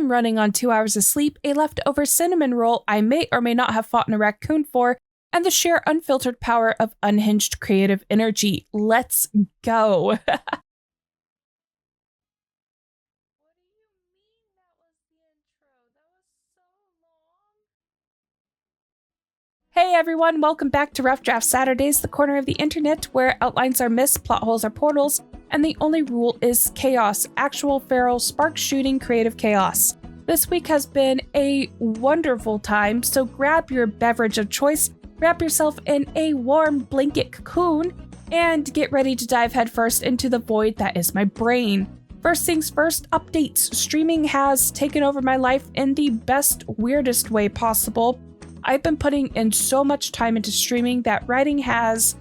I'm running on 2 hours of sleep, a leftover cinnamon roll I may or may not have fought in a raccoon for, and the sheer unfiltered power of unhinged creative energy. Let's go. Hey everyone, welcome back to Rough Draft Saturdays, the corner of the internet where outlines are myths, plot holes are portals, and the only rule is chaos. Actual feral, spark shooting creative chaos. This week has been a wonderful time, so grab your beverage of choice, wrap yourself in a warm blanket cocoon, and get ready to dive headfirst into the void that is my brain. First things first, updates. Streaming has taken over my life in the best, weirdest way possible. I've been putting in so much time into streaming that writing has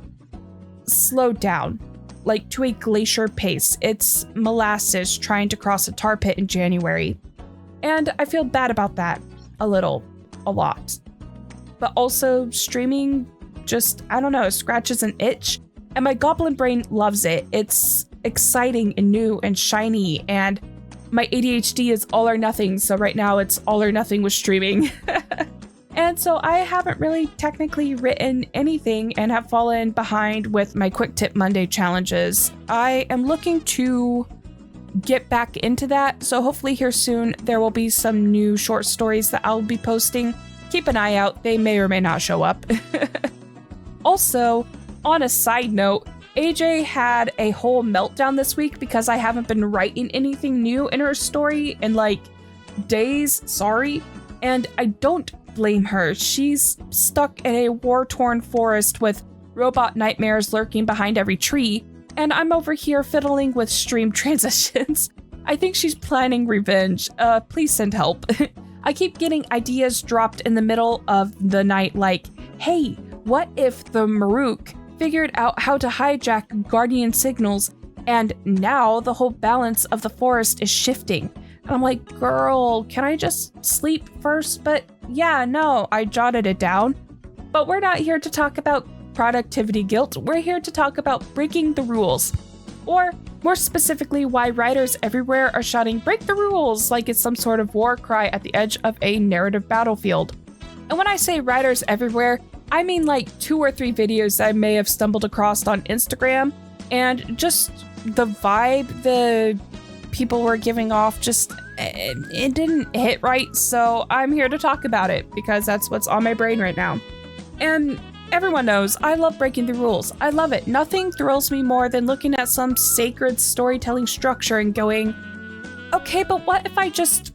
slowed down, like to a glacier pace. It's molasses trying to cross a tar pit in January. And I feel bad about that a lot. But also streaming just, I don't know, scratches an itch. And my goblin brain loves it. It's exciting and new and shiny. And my ADHD is all or nothing. So right now it's all or nothing with streaming. And so I haven't really technically written anything and have fallen behind with my Quick Tip Monday challenges. I am looking to get back into that, so hopefully here soon there will be some new short stories that I'll be posting. Keep an eye out, they may or may not show up. Also, on a side note, AJ had a whole meltdown this week because I haven't been writing anything new in her story in like days, sorry. And I don't blame her. She's stuck in a war-torn forest with robot nightmares lurking behind every tree, and I'm over here fiddling with stream transitions. I think she's planning revenge. Please send help. I keep getting ideas dropped in the middle of the night like, hey, what if the Maruk figured out how to hijack Guardian signals and now the whole balance of the forest is shifting? And I'm like, girl, can I just sleep first? But yeah, no, I jotted it down. But we're not here to talk about productivity guilt. We're here to talk about breaking the rules. Or more specifically, why writers everywhere are shouting, break the rules, like it's some sort of war cry at the edge of a narrative battlefield. And when I say writers everywhere, I mean like 2 or 3 videos I may have stumbled across on Instagram, and just the vibe the people were giving off, just it didn't hit right. So I'm here to talk about it because that's what's on my brain right now. And everyone knows I love breaking the rules. I love it. Nothing thrills me more than looking at some sacred storytelling structure and going, okay, but what if I just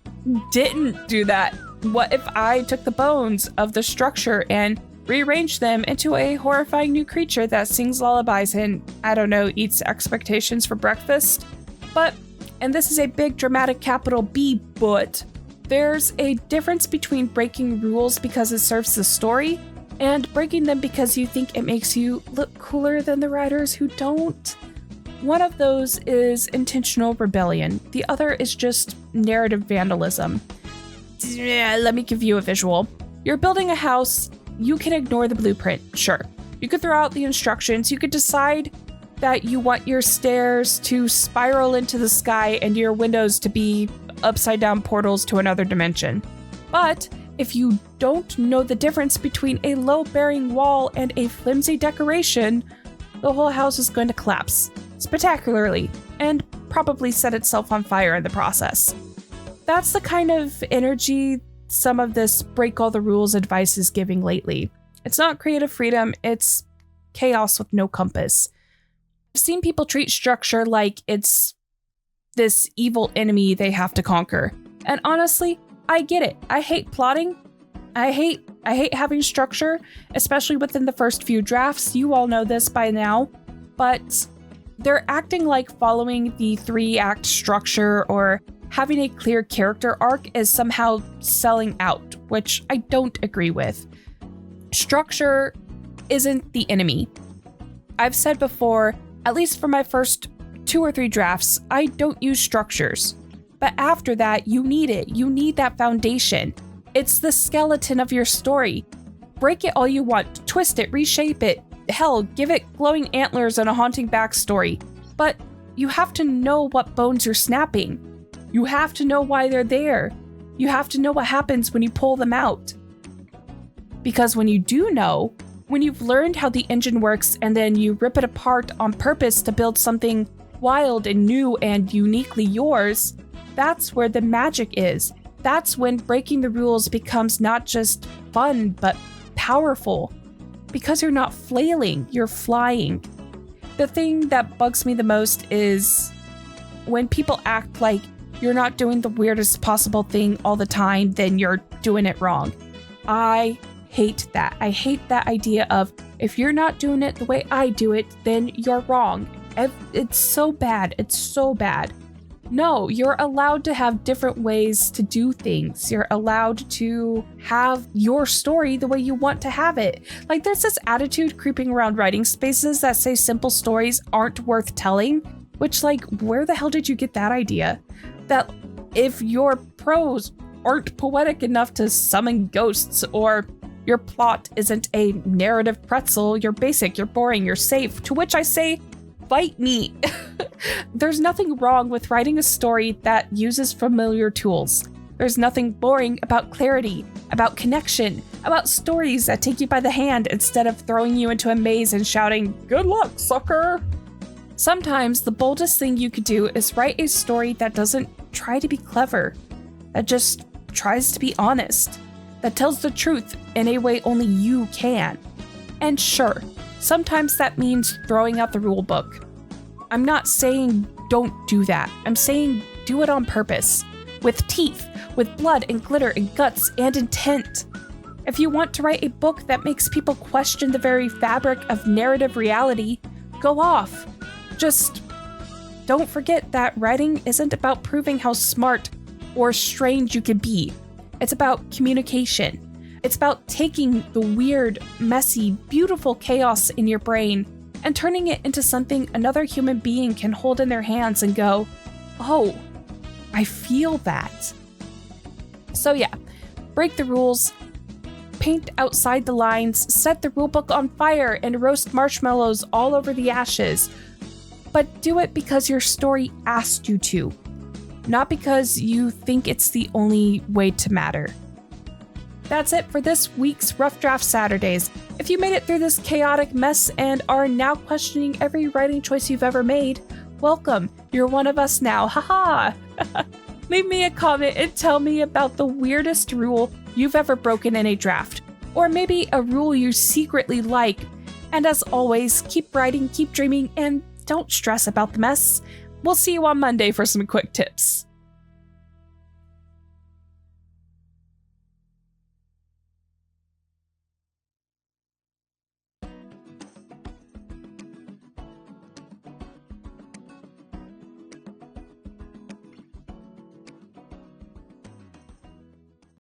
didn't do that? What if I took the bones of the structure and rearranged them into a horrifying new creature that sings lullabies and, I don't know, eats expectations for breakfast? But, and this is a big dramatic capital B, but there's a difference between breaking rules because it serves the story and breaking them because you think it makes you look cooler than the writers who don't. One of those is intentional rebellion. The other is just narrative vandalism. Let me give you a visual. You're building a house. You can ignore the blueprint, sure. You could throw out the instructions. You could decide that you want your stairs to spiral into the sky and your windows to be upside down portals to another dimension. But if you don't know the difference between a low-bearing wall and a flimsy decoration, the whole house is going to collapse spectacularly and probably set itself on fire in the process. That's the kind of energy some of this break all the rules advice is giving lately. It's not creative freedom, it's chaos with no compass. I've seen people treat structure like it's this evil enemy they have to conquer. And honestly, I get it. I hate plotting. I hate having structure, especially within the first few drafts. You all know this by now. But they're acting like following the 3-act structure or having a clear character arc is somehow selling out, which I don't agree with. Structure isn't the enemy. I've said before, at least for my first 2 or 3 drafts, I don't use structures. But after that, you need it. You need that foundation. It's the skeleton of your story. Break it all you want, twist it, reshape it. Hell, give it glowing antlers and a haunting backstory. But you have to know what bones you're snapping. You have to know why they're there. You have to know what happens when you pull them out. Because when you do know, when you've learned how the engine works and then you rip it apart on purpose to build something wild and new and uniquely yours, that's where the magic is. That's when breaking the rules becomes not just fun, but powerful. Because you're not flailing, you're flying. The thing that bugs me the most is when people act like you're not doing the weirdest possible thing all the time, then you're doing it wrong. I hate that. I hate that idea of, if you're not doing it the way I do it, then you're wrong. It's so bad. It's so bad. No, you're allowed to have different ways to do things. You're allowed to have your story the way you want to have it. Like, there's this attitude creeping around writing spaces that say simple stories aren't worth telling, which, like, where the hell did you get that idea? That if your prose aren't poetic enough to summon ghosts, or your plot isn't a narrative pretzel, you're basic, you're boring, you're safe, to which I say, fight me. There's nothing wrong with writing a story that uses familiar tools. There's nothing boring about clarity, about connection, about stories that take you by the hand instead of throwing you into a maze and shouting, "Good luck, sucker!" Sometimes the boldest thing you could do is write a story that doesn't try to be clever, that just tries to be honest, that tells the truth in a way only you can. And sure, sometimes that means throwing out the rule book. I'm not saying don't do that. I'm saying do it on purpose, with teeth, with blood and glitter and guts and intent. If you want to write a book that makes people question the very fabric of narrative reality, go off. Just don't forget that writing isn't about proving how smart or strange you can be. It's about communication. It's about taking the weird, messy, beautiful chaos in your brain and turning it into something another human being can hold in their hands and go, "Oh, I feel that." So yeah, break the rules, paint outside the lines, set the rulebook on fire, and roast marshmallows all over the ashes. But do it because your story asked you to, not because you think it's the only way to matter. That's it for this week's Rough Draft Saturdays. If you made it through this chaotic mess and are now questioning every writing choice you've ever made, welcome. You're one of us now. Haha! Leave me a comment and tell me about the weirdest rule you've ever broken in a draft, or maybe a rule you secretly like. And as always, keep writing, keep dreaming, and don't stress about the mess. We'll see you on Monday for some quick tips.